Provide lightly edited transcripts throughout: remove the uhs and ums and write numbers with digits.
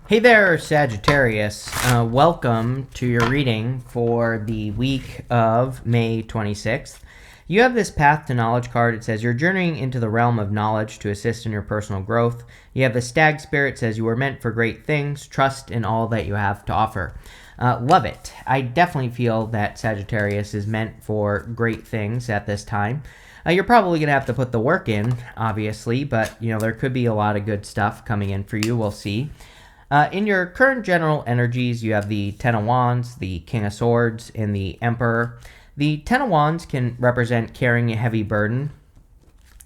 Hey there, Sagittarius. Welcome to your reading for the week of May 26th. You have this Path to Knowledge card. It says you're journeying into the realm of knowledge to assist in your personal growth. You have the Stag Spirit. It says you are meant for great things. Trust in all that you have to offer. Love it. I definitely feel that Sagittarius is meant for great things at this time. You're probably going to have to put the work in, obviously, but there could be a lot of good stuff coming in for you. We'll see. In your current general energies, you have the Ten of Wands, the King of Swords, and the Emperor. The Ten of Wands can represent carrying a heavy burden.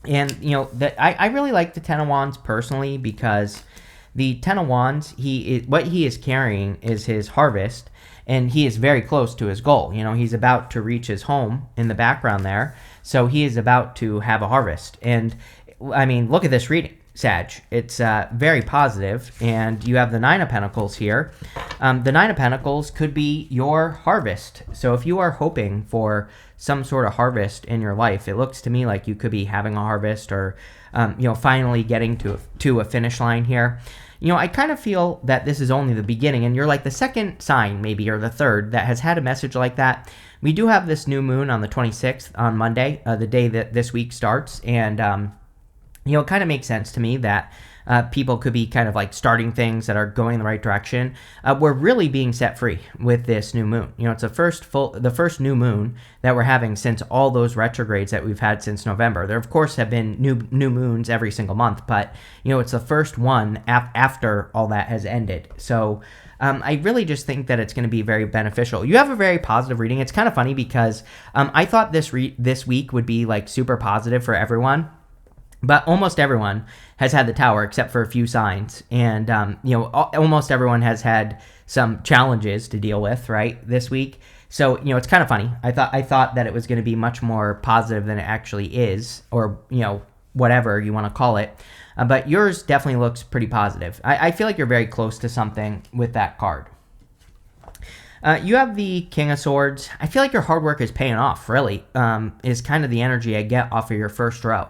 And, I really like the Ten of Wands personally because the Ten of Wands, what he is carrying is his harvest, and he is very close to his goal. He's about to reach his home in the background there, so he is about to have a harvest. And, look at this reading. Sag. It's very positive, and you have the Nine of Pentacles here. The Nine of Pentacles could be your harvest. So if you are hoping for some sort of harvest in your life, it looks to me like you could be having a harvest or, finally getting to a finish line here. I kind of feel that this is only the beginning, and you're like the second sign, maybe, or the third, that has had a message like that. We do have this new moon on the 26th on Monday, the day that this week starts, and it kind of makes sense to me that people could be kind of like starting things that are going in the right direction. We're really being set free with this new moon. It's the first new moon that we're having since all those retrogrades that we've had since November. There, of course, have been new moons every single month, but it's the first one after all that has ended. So I really just think that it's going to be very beneficial. You have a very positive reading. It's kind of funny because I thought this week would be like super positive for everyone. But almost everyone has had the Tower except for a few signs. And, almost everyone has had some challenges to deal with, right, this week. So, it's kind of funny. I thought that it was going to be much more positive than it actually is, or, whatever you want to call it. But yours definitely looks pretty positive. I feel like you're very close to something with that card. You have the King of Swords. I feel like your hard work is paying off, really, is kind of the energy I get off of your first row.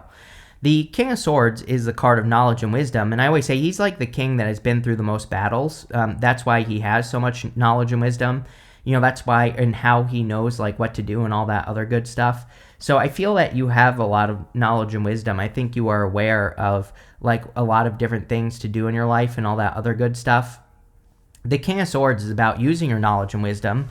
The King of Swords is the card of knowledge and wisdom, and I always say he's like the king that has been through the most battles. That's why he has so much knowledge and wisdom. That's why, and how he knows like what to do and all that other good stuff. So I feel that you have a lot of knowledge and wisdom. I think you are aware of like a lot of different things to do in your life and all that other good stuff. The King of Swords is about using your knowledge and wisdom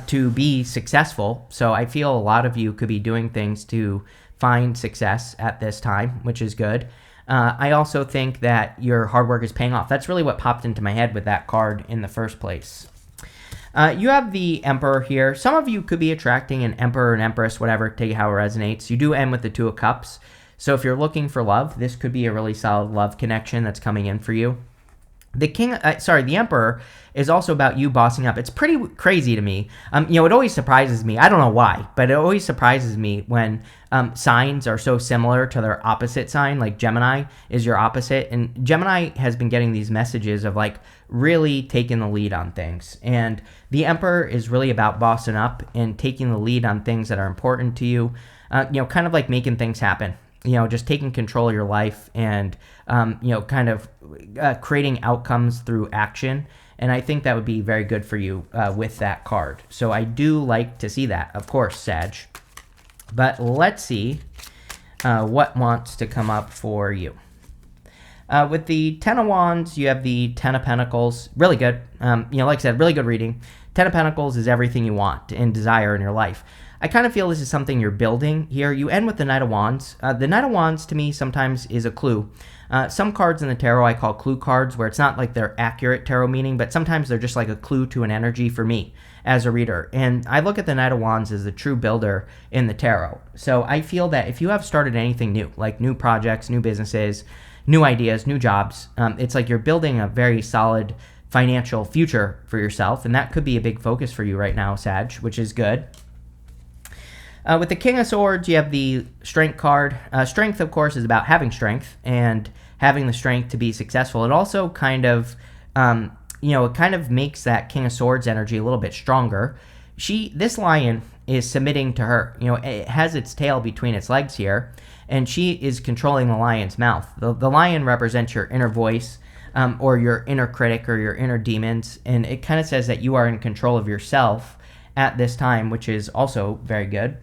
to be successful. So I feel a lot of you could be doing things to find success at this time, which is good. I also think that your hard work is paying off. That's really what popped into my head with that card in the first place. You have the Emperor here. Some of you could be attracting an Emperor, an Empress, whatever, take how it resonates. You do end with the Two of Cups. So if you're looking for love, this could be a really solid love connection that's coming in for you. The Emperor is also about you bossing up. It's pretty crazy to me. It always surprises me. I don't know why, but it always surprises me when signs are so similar to their opposite sign. Like Gemini is your opposite, and Gemini has been getting these messages of like really taking the lead on things. And the Emperor is really about bossing up and taking the lead on things that are important to you. Kind of like making things happen. Just taking control of your life and, kind of creating outcomes through action. And I think that would be very good for you with that card. So I do like to see that, of course, Sag. But let's see what wants to come up for you. With the Ten of Wands, you have the Ten of Pentacles. Really good. Like I said, really good reading. Ten of Pentacles is everything you want and desire in your life. I kind of feel this is something you're building here. You end with the Knight of Wands. The Knight of Wands, to me, sometimes is a clue. Some cards in the tarot I call clue cards, where it's not like their accurate tarot meaning, but sometimes they're just like a clue to an energy for me as a reader. And I look at the Knight of Wands as the true builder in the tarot. So I feel that if you have started anything new, like new projects, new businesses, new ideas, new jobs, it's like you're building a very solid financial future for yourself. And that could be a big focus for you right now, Sag, which is good. With the King of Swords, you have the Strength card. Strength, of course, is about having strength and having the strength to be successful. It also kind of, it kind of makes that King of Swords energy a little bit stronger. This lion is submitting to her. It has its tail between its legs here, and she is controlling the lion's mouth. The lion represents your inner voice. or your inner critic or your inner demons. And it kind of says that you are in control of yourself at this time, which is also very good.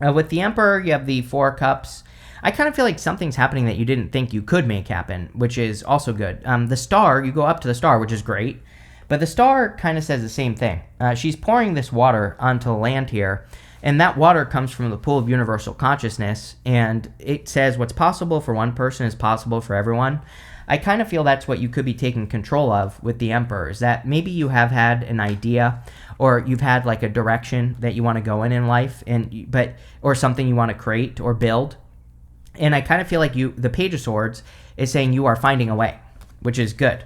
With the Emperor, you have the Four of Cups. I kind of feel like something's happening that you didn't think you could make happen, which is also good. The Star, you go up to the Star, which is great. But the Star kind of says the same thing. She's pouring this water onto the land here, and that water comes from the pool of universal consciousness, and it says what's possible for one person is possible for everyone. I kind of feel that's what you could be taking control of with the Emperor, is that maybe you have had an idea, or you've had like a direction that you want to go in life, or something you want to create or build. And I kind of feel like the Page of Swords is saying you are finding a way, which is good.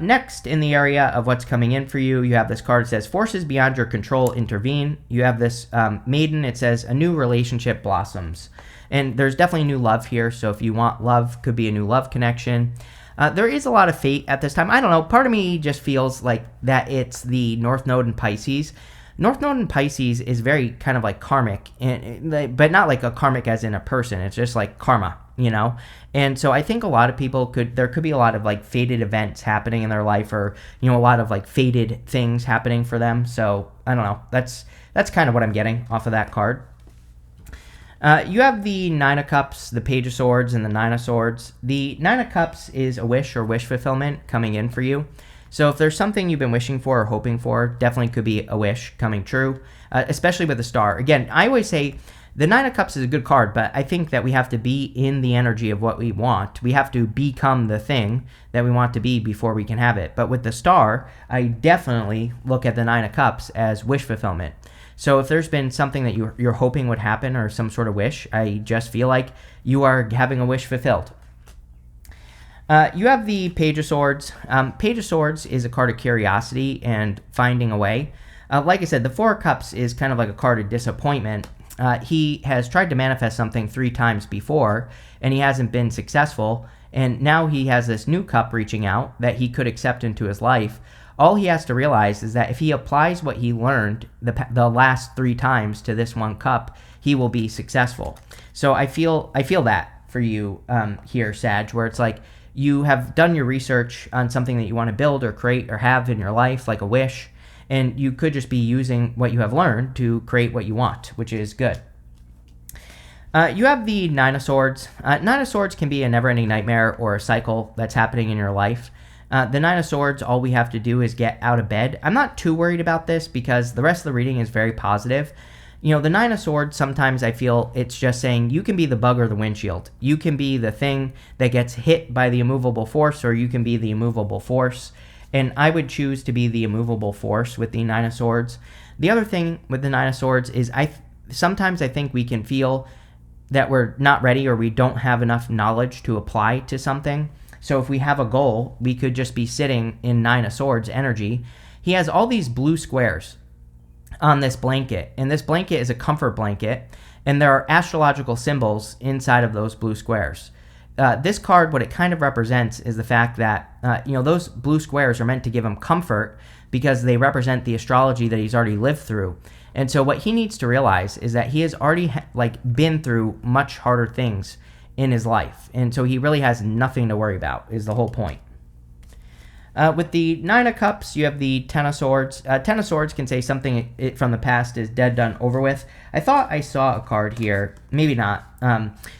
Next, in the area of what's coming in for you, you have this card that says, forces beyond your control intervene. You have this Maiden. It says, a new relationship blossoms. And there's definitely new love here, so if you want love, could be a new love connection. There is a lot of fate at this time. I don't know. Part of me just feels like that it's the North Node in Pisces. North Node in Pisces is very kind of like karmic, but not like a karmic as in a person. It's just like karma, you know? And so I think a lot of people there could be a lot of like fated events happening in their life, or, you know, a lot of like fated things happening for them. So I don't know. That's kind of what I'm getting off of that card. You have the Nine of Cups, the Page of Swords, and the Nine of Swords. The Nine of Cups is a wish or wish fulfillment coming in for you. So if there's something you've been wishing for or hoping for, definitely could be a wish coming true, especially with the Star. Again, I always say the Nine of Cups is a good card, but I think that we have to be in the energy of what we want. We have to become the thing that we want to be before we can have it. But with the Star, I definitely look at the Nine of Cups as wish fulfillment. So if there's been something that you're hoping would happen, or some sort of wish, I just feel like you are having a wish fulfilled. You have the Page of Swords. Page of Swords is a card of curiosity and finding a way. Like I said, the Four of Cups is kind of like a card of disappointment. He has tried to manifest something 3 times before, and he hasn't been successful. And now he has this new cup reaching out that he could accept into his life. All he has to realize is that if he applies what he learned the last 3 times to this one cup, he will be successful. So I feel that for you here, Sag, where it's like, you have done your research on something that you want to build or create or have in your life, like a wish, and you could just be using what you have learned to create what you want, which is good. You have the Nine of Swords. Nine of Swords can be a never-ending nightmare or a cycle that's happening in your life. The Nine of Swords, all we have to do is get out of bed. I'm not too worried about this because the rest of the reading is very positive. You know, the Nine of Swords, sometimes I feel it's just saying you can be the bug or the windshield. You can be the thing that gets hit by the immovable force, or you can be the immovable force. And I would choose to be the immovable force with the Nine of Swords. The other thing with the Nine of Swords is sometimes I think we can feel that we're not ready, or we don't have enough knowledge to apply to something. So if we have a goal, we could just be sitting in Nine of Swords energy. He has all these blue squares on this blanket, and this blanket is a comfort blanket, and there are astrological symbols inside of those blue squares. This card, what it kind of represents is the fact that those blue squares are meant to give him comfort because they represent the astrology that he's already lived through. And so what he needs to realize is that he has already been through much harder things in his life, and so he really has nothing to worry about, is the whole point. With the Nine of Cups, you have the Ten of Swords. Ten of Swords can say something from the past is dead, done, over with. I thought I saw a card here. Maybe not.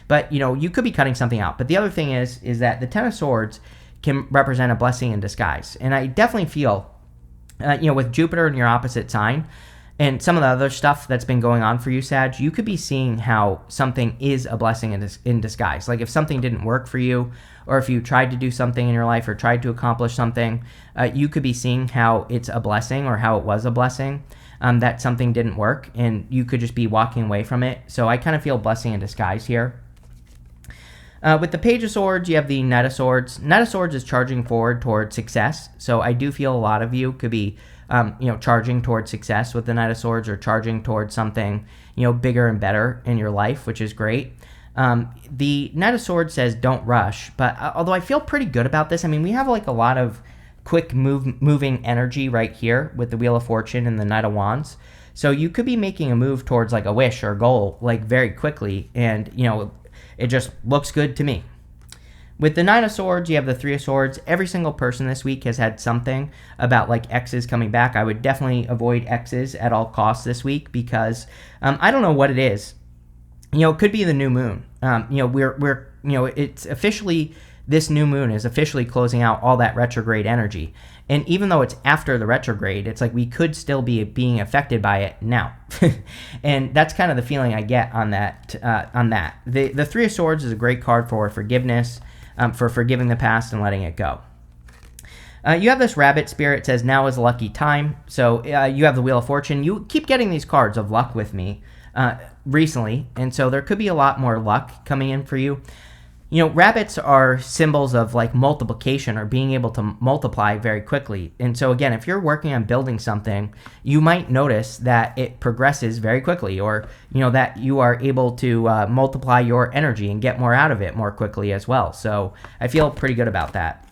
But, you could be cutting something out. But the other thing is that the Ten of Swords can represent a blessing in disguise. And I definitely feel, with Jupiter in your opposite sign, and some of the other stuff that's been going on for you, Sag, you could be seeing how something is a blessing in disguise. Like if something didn't work for you, or if you tried to do something in your life or tried to accomplish something, you could be seeing how it's a blessing, or how it was a blessing, that something didn't work, and you could just be walking away from it. So I kind of feel blessing in disguise here. With the Page of Swords, you have the Knight of Swords. Knight of Swords is charging forward towards success. So I do feel a lot of you could be charging towards success with the Knight of Swords, or charging towards something, bigger and better in your life, which is great. The Knight of Swords says don't rush, but although I feel pretty good about this, I mean, we have a lot of quick moving energy right here with the Wheel of Fortune and the Knight of Wands. So you could be making a move towards a wish or goal very quickly, and it just looks good to me. With the Nine of Swords, you have the Three of Swords. Every single person this week has had something about like exes coming back. I would definitely avoid exes at all costs this week because I don't know what it is. It could be the new moon. It's officially, this new moon is officially closing out all that retrograde energy. And even though it's after the retrograde, it's like we could still be being affected by it now. And that's kind of the feeling I get on that. The Three of Swords is a great card for forgiveness, for forgiving the past and letting it go. You have this rabbit spirit. It says now is a lucky time. So you have the Wheel of Fortune. You keep getting these cards of luck with me recently, and so there could be a lot more luck coming in for you. Rabbits are symbols of like multiplication or being able to multiply very quickly. And so again, if you're working on building something, you might notice that it progresses very quickly, or that you are able to multiply your energy and get more out of it more quickly as well. So I feel pretty good about that.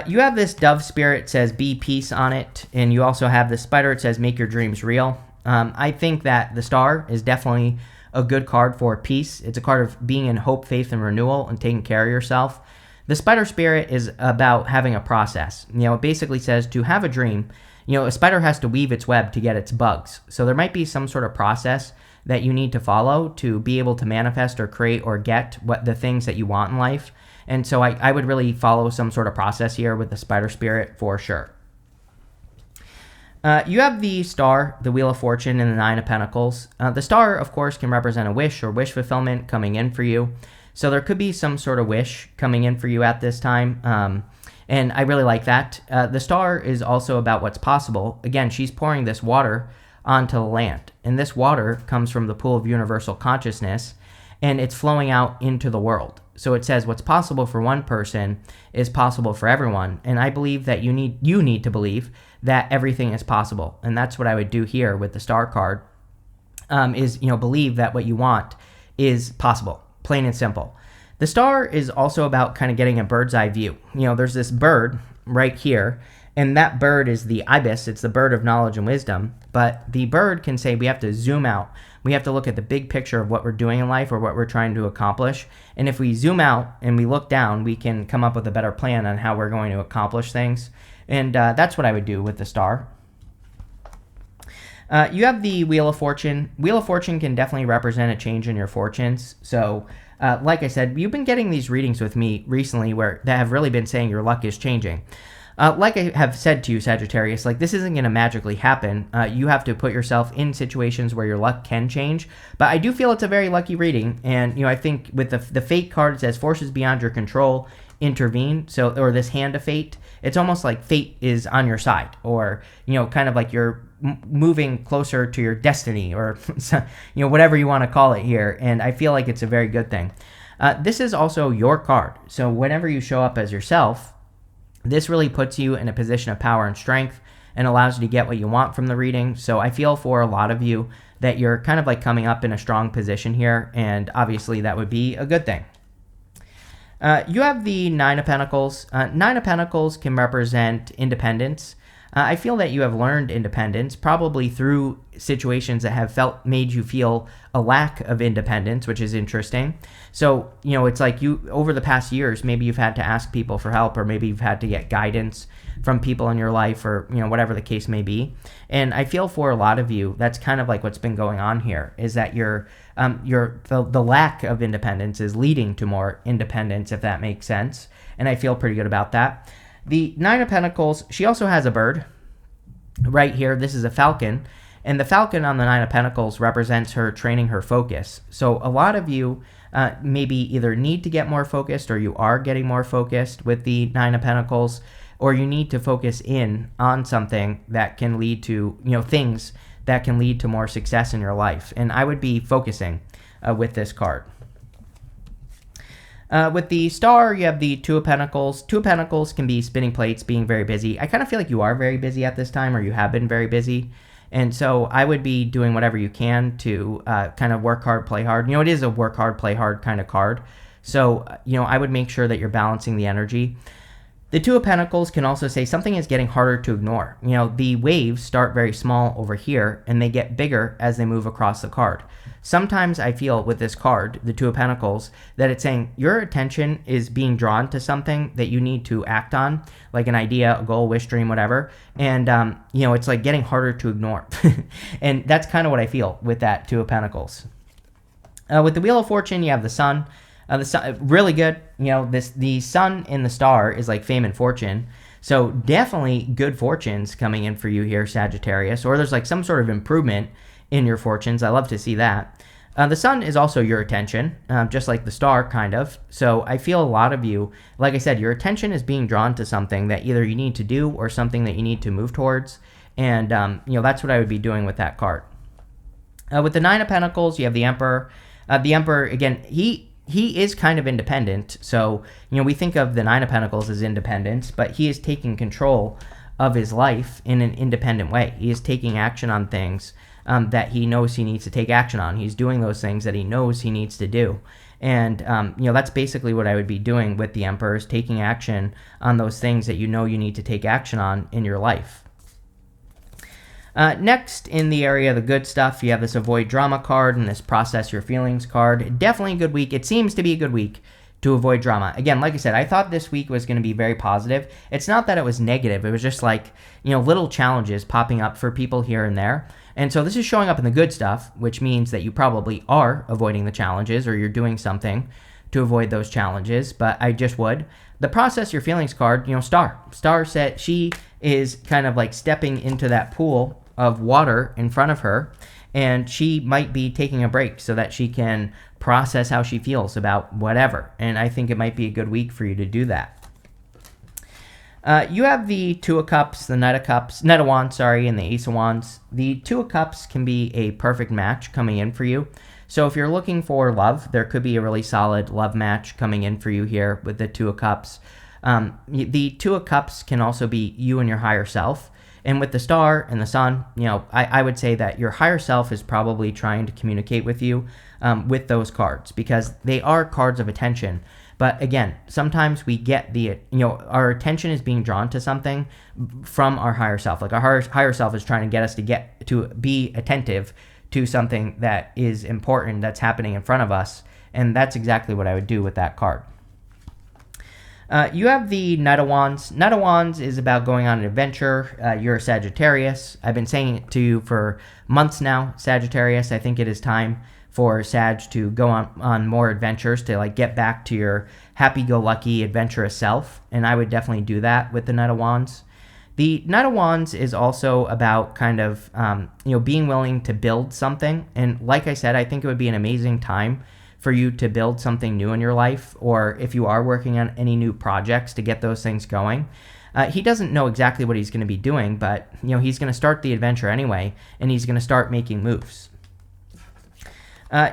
You have this dove spirit. It says be peace on it, and you also have the spider. It says make your dreams real. I think that the star is definitely a good card for peace. It's a card of being in hope, faith, and renewal and taking care of yourself. The spider spirit is about having a process. It basically says to have a dream, a spider has to weave its web to get its bugs. So there might be some sort of process that you need to follow to be able to manifest or create or get what the things that you want in life. And so I would really follow some sort of process here with the spider spirit for sure. You have the Star, the Wheel of Fortune, and the Nine of Pentacles. The Star, of course, can represent a wish or wish fulfillment coming in for you. So there could be some sort of wish coming in for you at this time. And I really like that. The Star is also about what's possible. Again, she's pouring this water onto the land. And this water comes from the pool of universal consciousness, and it's flowing out into the world. So it says what's possible for one person is possible for everyone. And I believe that you need to believe that everything is possible. And that's what I would do here with the Star card, is believe that what you want is possible, plain and simple. The Star is also about kind of getting a bird's eye view. There's this bird right here, and that bird is the ibis. It's the bird of knowledge and wisdom. But the bird can say we have to zoom out. We have to look at the big picture of what we're doing in life or what we're trying to accomplish. And if we zoom out and we look down, we can come up with a better plan on how we're going to accomplish things. And that's what I would do with the Star. You have the Wheel of Fortune. Wheel of Fortune can definitely represent a change in your fortunes. So like I said, you've been getting these readings with me recently that have really been saying your luck is changing. Like I have said to you, Sagittarius, this isn't going to magically happen. You have to put yourself in situations where your luck can change. But I do feel it's a very lucky reading. And, I think with the Fate card, it says forces beyond your control intervene. Or this Hand of Fate. It's almost like fate is on your side. Or, kind of like you're moving closer to your destiny. Or, whatever you want to call it here. And I feel like it's a very good thing. This is also your card. So whenever you show up as yourself, this really puts you in a position of power and strength and allows you to get what you want from the reading. So I feel for a lot of you that you're kind of like coming up in a strong position here, and obviously that would be a good thing. You have the Nine of Pentacles. Nine of Pentacles can represent independence. I feel that you have learned independence probably through situations that have made you feel a lack of independence, which is interesting. So, it's like over the past years, maybe you've had to ask people for help, or maybe you've had to get guidance from people in your life, or, whatever the case may be. And I feel for a lot of you, that's kind of like what's been going on here, is that the lack of independence is leading to more independence, if that makes sense. And I feel pretty good about that. The Nine of Pentacles, she also has a bird right here. This is a falcon. And the falcon on the Nine of Pentacles represents her training her focus. So a lot of you maybe either need to get more focused, or you are getting more focused with the Nine of Pentacles, or you need to focus in on something that can lead to, things that can lead to more success in your life. And I would be focusing with this card. With the Star, you have the Two of Pentacles. Two of Pentacles can be spinning plates, being very busy. I kind of feel like you are very busy at this time, or you have been very busy. And so I would be doing whatever you can to kind of work hard, play hard. It is a work hard, play hard kind of card. So, I would make sure that you're balancing the energy. The Two of Pentacles can also say something is getting harder to ignore. The waves start very small over here and they get bigger as they move across the card. Sometimes I feel with this card, the Two of Pentacles, that it's saying your attention is being drawn to something that you need to act on, like an idea, a goal, wish, dream, whatever. And, it's like getting harder to ignore. And that's kind of what I feel with that Two of Pentacles. With the Wheel of Fortune, you have the Sun. The sun, really good. The sun in the star is like fame and fortune. So definitely good fortunes coming in for you here, Sagittarius. Or there's like some sort of improvement in your fortunes. I love to see that. The sun is also your attention, just like the star, kind of. So I feel a lot of you, like I said, your attention is being drawn to something that either you need to do or something that you need to move towards. And, that's what I would be doing with that card. With the Nine of Pentacles, you have the Emperor. The Emperor, again, he is kind of independent. So, we think of the Nine of Pentacles as independence, but he is taking control of his life in an independent way. He is taking action on things that he knows he needs to take action on. He's doing those things that he knows he needs to do. And, that's basically what I would be doing with the Emperor, is taking action on those things that you need to take action on in your life. Next, in the area of the good stuff, you have this Avoid Drama card and this Process Your Feelings card. Definitely a good week. It seems to be a good week to avoid drama. Again, like I said, I thought this week was going to be very positive. It's not that it was negative. It was just like, little challenges popping up for people here and there. And so this is showing up in the good stuff, which means that you probably are avoiding the challenges or you're doing something to avoid those challenges, but I just would. The Process Your Feelings card, Star. Star said she is kind of like stepping into that pool of water in front of her, and she might be taking a break so that she can process how she feels about whatever. And I think it might be a good week for you to do that. You have the Two of Cups, the Knight of Wands, and the Ace of Wands. The Two of Cups can be a perfect match coming in for you. So if you're looking for love, there could be a really solid love match coming in for you here with the Two of Cups. The Two of Cups can also be you and your higher self. And with the Star and the Sun, I would say that your higher self is probably trying to communicate with you with those cards, because they are cards of attention. But again, sometimes we get our attention is being drawn to something from our higher self. Like our higher self is trying to get us to be attentive to something that is important that's happening in front of us. And that's exactly what I would do with that card. You have the Knight of Wands. Knight of Wands is about going on an adventure. You're a Sagittarius. I've been saying it to you for months now, Sagittarius. I think it is time for Sag to go on more adventures, to like get back to your happy-go-lucky, adventurous self. And I would definitely do that with the Knight of Wands. The Knight of Wands is also about kind of, being willing to build something. And like I said, I think it would be an amazing time for you to build something new in your life, or if you are working on any new projects, to get those things going. He doesn't know exactly what he's going to be doing, but he's going to start the adventure anyway, and he's going to start making moves.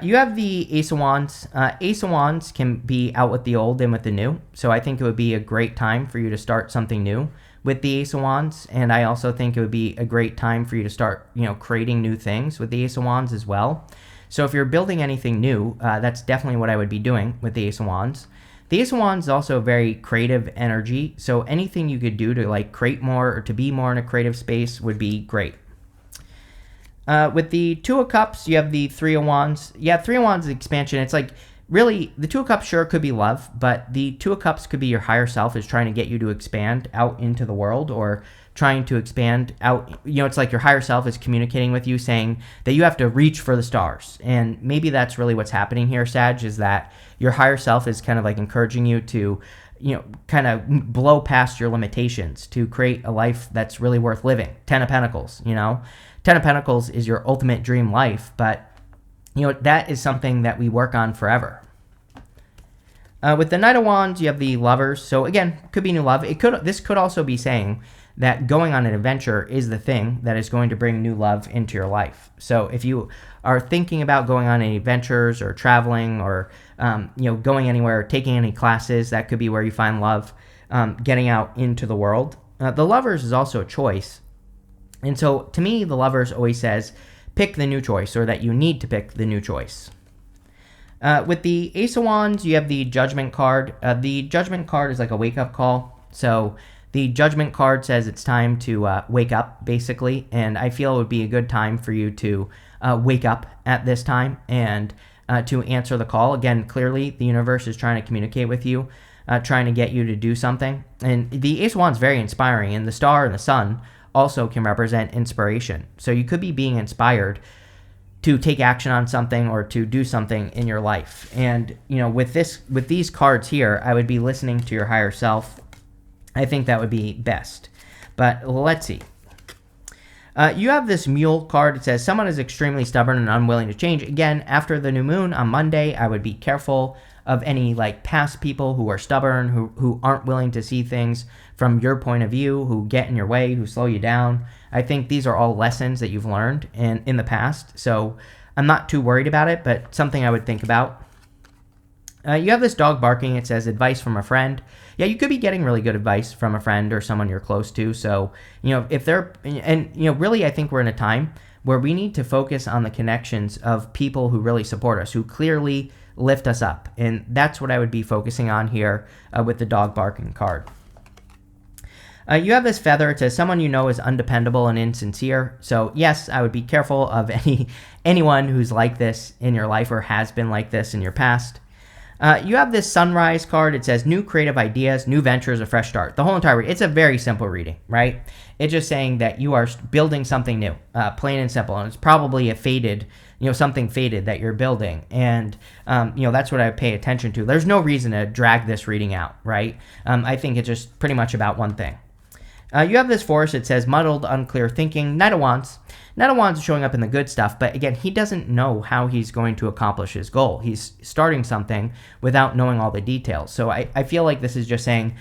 You have the Ace of Wands. Ace of Wands can be out with the old and with the new, so I think it would be a great time for you to start something new with the Ace of Wands, and I also think it would be a great time for you to start, creating new things with the Ace of Wands as well. So if you're building anything new, that's definitely what I would be doing with the Ace of Wands. The Ace of Wands is also a very creative energy, so anything you could do to like create more or to be more in a creative space would be great. With the Two of Cups, you have the Three of Wands. Yeah, Three of Wands is expansion. It's like, really, the Two of Cups sure could be love, but the Two of Cups could be your higher self is trying to get you to expand out into the world, or trying to expand out. It's like your higher self is communicating with you, saying that you have to reach for the stars. And maybe that's really what's happening here, Sag, is that your higher self is kind of like encouraging you to, kind of blow past your limitations to create a life that's really worth living. Ten of Pentacles, Ten of Pentacles is your ultimate dream life, but that is something that we work on forever. With the Knight of Wands, you have the Lovers. So again, could be new love. This could also be saying that going on an adventure is the thing that is going to bring new love into your life. So if you are thinking about going on any adventures or traveling or going anywhere, or taking any classes, that could be where you find love, getting out into the world. The Lovers is also a choice. And so to me, the Lovers always says, pick the new choice, or that you need to pick the new choice. With the Ace of Wands, you have the Judgment card. The Judgment card is like a wake-up call. So the Judgment card says it's time to wake up, basically, and I feel it would be a good time for you to wake up at this time and to answer the call. Again, clearly, the universe is trying to communicate with you, trying to get you to do something. And the Ace of Wands is very inspiring, and the star and the sun also can represent inspiration. So you could be being inspired to take action on something or to do something in your life. And, with these cards here, I would be listening to your higher self. I think that would be best. But let's see. You have this Mule card. It says someone is extremely stubborn and unwilling to change. Again, after the new moon on Monday, I would be careful of any past people who are stubborn, who aren't willing to see things from your point of view, who get in your way, who slow you down. I think these are all lessons that you've learned in the past. So I'm not too worried about it, but something I would think about. You have this dog barking. It says advice from a friend. Yeah, you could be getting really good advice from a friend or someone you're close to. So, if they're, and, really, I think we're in a time where we need to focus on the connections of people who really support us, who clearly lift us up. And that's what I would be focusing on here with the dog barking card. You have this feather. It says someone you know is undependable and insincere. So yes, I would be careful of anyone who's like this in your life or has been like this in your past. You have this sunrise card. It says new creative ideas, new ventures, a fresh start. The whole entire reading. It's a very simple reading, right? It's just saying that you are building something new, plain and simple. And it's probably a faded, something faded that you're building. And, that's what I pay attention to. There's no reason to drag this reading out, right? I think it's just pretty much about one thing. You have this force. It says muddled, unclear thinking. Knight of Wands. Knight of Wands is showing up in the good stuff, but again, he doesn't know how he's going to accomplish his goal. He's starting something without knowing all the details. So I feel like this is just saying,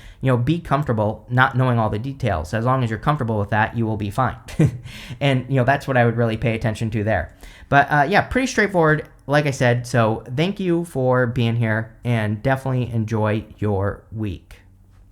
be comfortable not knowing all the details. As long as you're comfortable with that, you will be fine. And, that's what I would really pay attention to there. But yeah, pretty straightforward, like I said. So thank you for being here and definitely enjoy your week.